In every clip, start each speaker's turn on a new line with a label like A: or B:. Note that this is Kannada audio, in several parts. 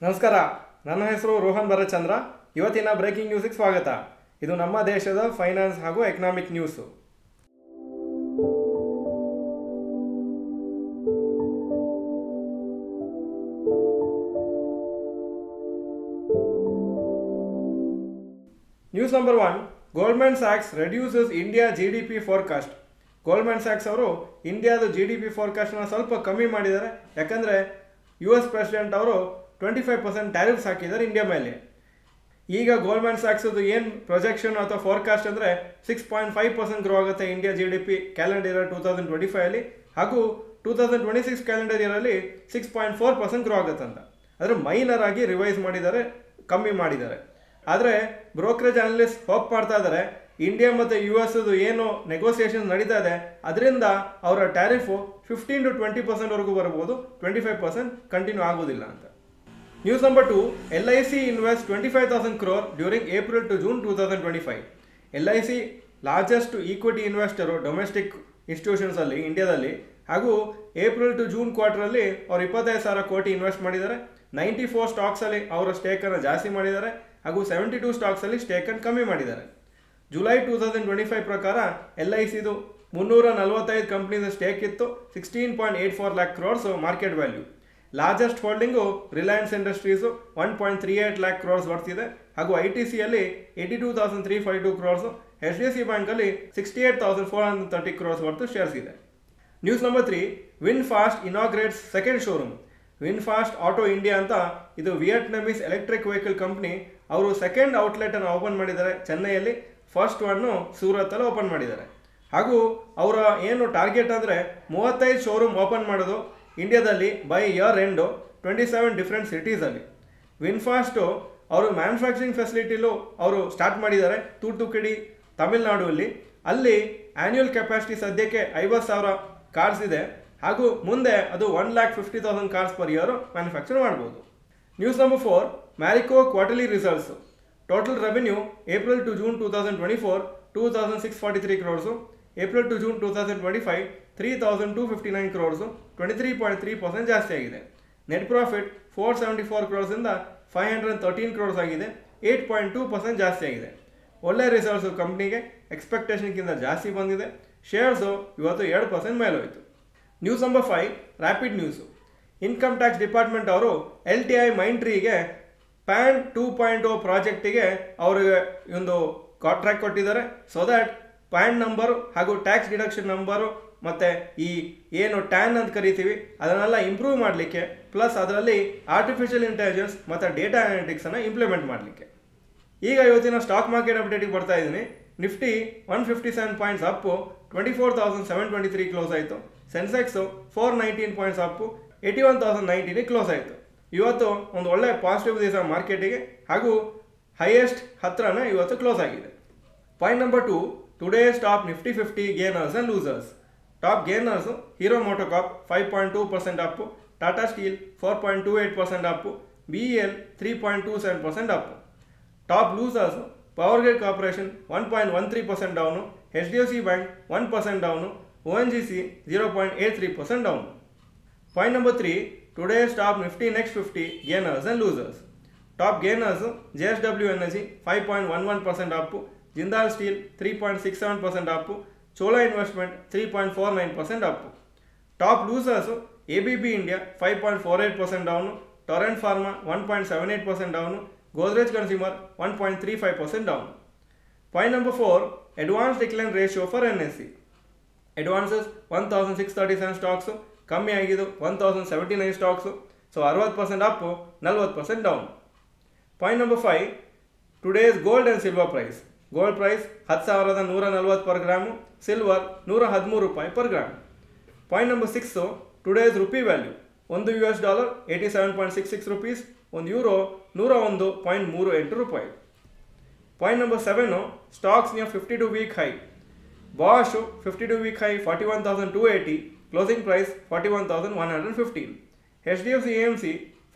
A: ನಮಸ್ಕಾರ, ನನ್ನ ಹೆಸರು ರೋಹನ್ ಭರಚಂದ್ರ. ಇವತ್ತಿನ ಬ್ರೇಕಿಂಗ್ ನ್ಯೂಸ್ಗೆ ಸ್ವಾಗತ. ಇದು ನಮ್ಮ ದೇಶದ ಫೈನಾನ್ಸ್ ಹಾಗೂ economic news. News number 1, Goldman sacs reduces India GDP forecast. Goldman sacs ಅವರು ಇಂಡಿಯಾದ GDP ಫೋರ್ಕಾಸ್ಟ್ನ ಸ್ವಲ್ಪ ಕಮ್ಮಿ ಮಾಡಿದ್ದಾರೆ. ಯಾಕಂದರೆ US ಪ್ರೆಸಿಡೆಂಟ್ ಅವರು 25% ಟ್ಯಾರಿಫ್ಸ್ ಹಾಕಿದ್ದಾರೆ ಇಂಡಿಯಾ ಮೇಲೆ. ಈಗ ಗೋಲ್ಡ್ಮನ್ ಸ್ಯಾಕ್ಸದು ಏನು ಪ್ರೊಜೆಕ್ಷನ್ ಅಥವಾ ಫೋರ್ಕಾಸ್ಟ್ ಅಂದರೆ 6.5% ಗ್ರೋ ಆಗುತ್ತೆ ಇಂಡಿಯಾ GDP ಕ್ಯಾಲೆಂಡರ್ ಇಯರ್ 2025 ಹಾಗೂ 2026 ಕ್ಯಾಲೆಂಡರ್ ಇಯರಲ್ಲಿ 6.4% ಗ್ರೋ ಆಗುತ್ತಂತ. ಆದರೆ ಮೈನರ್ ಆಗಿ ರಿವೈಸ್ ಮಾಡಿದ್ದಾರೆ, ಕಮ್ಮಿ ಮಾಡಿದ್ದಾರೆ. ಆದರೆ ಬ್ರೋಕರೇಜ್ ಅನಲಿಸ್ಟ್ ಹೋಪ್ ಮಾಡ್ತಾ ಇದ್ದಾರೆ ಇಂಡಿಯಾ ಮತ್ತು US ಏನು ನೆಗೋಸಿಯೇಷನ್ ನಡೀತಾ ಇದೆ ಅದರಿಂದ ಅವರ ಟ್ಯಾರಿಫು 15 to 20% ಬರ್ಬೋದು, 25% ಕಂಟಿನ್ಯೂ ಆಗೋದಿಲ್ಲ ಅಂತ. News number 2, LIC invest 25,000 crore during April to June 2025. LIC largest equity investor domestic ಇನ್ಸ್ಟಿಟ್ಯೂಷನ್ಸಲ್ಲಿ ಇಂಡಿಯಾದಲ್ಲಿ, ಹಾಗೂ ಏಪ್ರಿಲ್ ಟು ಜೂನ್ ಕ್ವಾರ್ಟರಲ್ಲಿ ಅವರು 25,000 ಕೋಟಿ ಇನ್ವೆಸ್ಟ್ ಮಾಡಿದ್ದಾರೆ. 94 ಸ್ಟಾಕ್ಸಲ್ಲಿ ಅವರ ಸ್ಟೇಕನ್ನು ಜಾಸ್ತಿ ಮಾಡಿದ್ದಾರೆ ಹಾಗೂ 72 ಸ್ಟಾಕ್ಸಲ್ಲಿ ಸ್ಟೇಕನ್ನು ಕಮ್ಮಿ ಮಾಡಿದ್ದಾರೆ. ಜುಲೈ 2025 ಪ್ರಕಾರ LICದು 345 ಕಂಪ್ನೀಸ್ ಸ್ಟೇಕ್ ಇತ್ತು. 16.84 lakh crores market value. Largest holding Reliance industries 1.38 lakh crores ಬರ್ತಿದೆ ಹಾಗೂ ITCಯಲ್ಲಿ 82,352 crores, HDFC ಬ್ಯಾಂಕಲ್ಲಿ 68,430 crores ವರ್ತು ಶೇರ್ಸ್ ಇದೆ. News number 3, VinFast inaugurates second showroom. VinFast auto India ಅಂತ ಇದು ವಿಯೆಟ್ನಮೀಸ್ ಎಲೆಕ್ಟ್ರಿಕ್ ವೆಹಿಕಲ್ ಕಂಪ್ನಿ. ಅವರು ಸೆಕೆಂಡ್ ಔಟ್ಲೆಟನ್ನು ಓಪನ್ ಮಾಡಿದ್ದಾರೆ ಚೆನ್ನೈಯಲ್ಲಿ, ಫಸ್ಟ್ ಒನ್ನು ಸೂರತ್ತಲ್ಲಿ ಓಪನ್ ಮಾಡಿದ್ದಾರೆ. ಹಾಗೂ ಅವರ ಏನು ಟಾರ್ಗೆಟ್ ಅಂದರೆ 35 ಶೋರೂಮ್ ಓಪನ್ ಮಾಡೋದು ಇಂಡಿಯಾದಲ್ಲಿ ಬೈ ಇಯರ್ ಎಂಡು 27 ಡಿಫ್ರೆಂಟ್ ಸಿಟೀಸಲ್ಲಿ. ವಿನ್ಫಾಸ್ಟು ಅವರು ಮ್ಯಾನುಫ್ಯಾಕ್ಚರಿಂಗ್ ಫೆಸಿಲಿಟಿಲೂ ಅವರು ಸ್ಟಾರ್ಟ್ ಮಾಡಿದ್ದಾರೆ ತೂತುಕುಡಿ ತಮಿಳ್ನಾಡುವಲ್ಲಿ. ಅಲ್ಲಿ ಆ್ಯನ್ಯುಯಲ್ ಕೆಪಾಸಿಟಿ ಸದ್ಯಕ್ಕೆ 50,000 ಕಾರ್ಸ್ ಇದೆ ಹಾಗೂ ಮುಂದೆ ಅದು 1,50,000 ಕಾರ್ಸ್ ಪರ್ ಇಯರ್ ಮ್ಯಾನುಫ್ಯಾಕ್ಚರ್ ಮಾಡ್ಬೋದು. News number 4, Marico quarterly results. Total revenue April to June 2024 2,643 crores, April to June 2025 3,259 crores, 23.3% ಜಾಸ್ತಿ ಆಗಿದೆ. ನೆಟ್ ಪ್ರಾಫಿಟ್ 474 crores ಇಂದ 513 crores ಆಗಿದೆ, 8.2% ಜಾಸ್ತಿ ಆಗಿದೆ. ಒಳ್ಳೆ ರಿಸಲ್ಟ್ಸು ಕಂಪ್ನಿಗೆ ಎಕ್ಸ್ಪೆಕ್ಟೇಷನ್ಗಿಂತ ಜಾಸ್ತಿ ಬಂದಿದೆ. ಶೇರ್ಸು ಇವತ್ತು 2% ಮೇಲೆ ಹೋಯಿತು. News number 5, rapid news. Income tax department ಅವರು LTI ಮೈಂಟ್ರಿಗೆ PAN 2.0 ಪ್ರಾಜೆಕ್ಟಿಗೆ ಅವರಿಗೆ ಒಂದು ಕಾಂಟ್ರಾಕ್ಟ್ ಕೊಟ್ಟಿದ್ದಾರೆ. ಸೊ ದ್ಯಾಟ್ PAN ನಂಬರು ಹಾಗೂ ಟ್ಯಾಕ್ಸ್ ಡಿಡಕ್ಷನ್ ನಂಬರು ಮತ್ತು ಈ ಏನು ಟ್ಯಾನ್ ಅಂತ ಕರಿತೀವಿ ಅದನ್ನೆಲ್ಲ ಇಂಪ್ರೂವ್ ಮಾಡಲಿಕ್ಕೆ, ಪ್ಲಸ್ ಅದರಲ್ಲಿ ಆರ್ಟಿಫಿಷಿಯಲ್ ಇಂಟೆಲಿಜೆನ್ಸ್ ಮತ್ತು ಡೇಟಾ ಅನಾಲಿಟಿಕ್ಸನ್ನು ಇಂಪ್ಲಿಮೆಂಟ್ ಮಾಡಲಿಕ್ಕೆ. ಈಗ ಇವತ್ತಿನ ಸ್ಟಾಕ್ ಮಾರ್ಕೆಟ್ ಅಪ್ಡೇಟಿಗೆ ಬರ್ತಾ ಇದ್ದೀನಿ. ನಿಫ್ಟಿ 157 ಪಾಯಿಂಟ್ಸ್ ಅಪ್ಪು 24,723 ಕ್ಲೋಸ್ ಆಯಿತು. ಸೆನ್ಸೆಕ್ಸು 419 ಪಾಯಿಂಟ್ಸ್ ಅಪ್ಪು 81,019 ಕ್ಲೋಸ್ ಆಯಿತು. ಇವತ್ತು ಒಂದು ಒಳ್ಳೆ ಪಾಸಿಟಿವ್ ದಿವಸ ಮಾರ್ಕೆಟಿಗೆ ಹಾಗೂ ಹೈಯೆಸ್ಟ್ ಹತ್ರನೇ ಇವತ್ತು ಕ್ಲೋಸ್ ಆಗಿದೆ. Point number 2, today's top Nifty 50 gainers and losers. Top gainers Hero MotoCorp 5.2% up, Tata Steel 4.28% up, BEL 3.27% up. Top losers Power Grid Corporation 1.13% down, HDFC bank 1% down, ONGC 0.83% down. Point number 3, today's top Nifty next 50 gainers and losers. Top gainers JSW Energy 5.11% up, Jindal Steel 3.67% up, Chola investment 3.49% up. Top losers ABB India 5.48% down, Torrent Pharma 1.78% down, Godrej consumer 1.35% down. Point number 4, advance decline ratio for NSE. Advances 1,637 stocks, ಕಮ್ಮಿ ಆಗಿದ್ದು 1,079 stocks. So 60% up, 40% down. Point number 5, today's gold and silver price. Gold price 10,140 per gram, silver $113 per gram. Point number 6, today's rupee value. $1 87.66 rupees, €1 101.38 ರೂಪಾಯಿ. Point number 7, stocks near 52 week high. Bosch 52 week high 41,280, closing price 41,115. HDFC AMC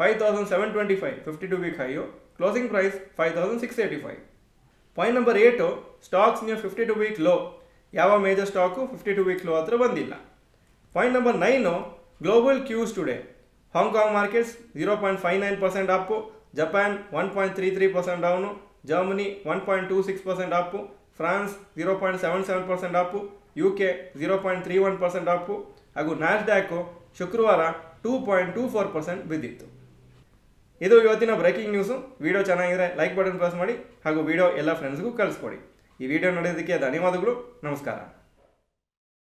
A: 5,725, 52 week high, closing price 5,685. Point number 8, stocks near 52 week low. ಯಾವ ಮೇಜರ್ ಸ್ಟಾಕು 52 ವೀಕ್ ಲೋ ಹತ್ರ ಬಂದಿಲ್ಲ. Point number 9, global cues today. Hong Kong markets 0.59% up, Japan 1.33% down, Germany 1.26% up, France 0.77% up, UK 0.31% up ಹಾಗೂ ನ್ಯಾಸ್ಡ್ಯಾಕು ಶುಕ್ರವಾರ 2.24% ಬಿದ್ದಿತ್ತು. ಇದು ಇವತ್ತಿನ ಬ್ರೇಕಿಂಗ್ ನ್ಯೂಸು. ವಿಡಿಯೋ ಚೆನ್ನಾಗಿದ್ರೆ ಲೈಕ್ ಬಟನ್ ಪ್ರೆಸ್ ಮಾಡಿ ಹಾಗೂ ವಿಡಿಯೋ ಎಲ್ಲ ಫ್ರೆಂಡ್ಸ್ಗೂ ಕಳಿಸ್ಕೊಡಿ. ಈ ವಿಡಿಯೋ ನೋಡೋದಕ್ಕೆ ಧನ್ಯವಾದಗಳು. ನಮಸ್ಕಾರ.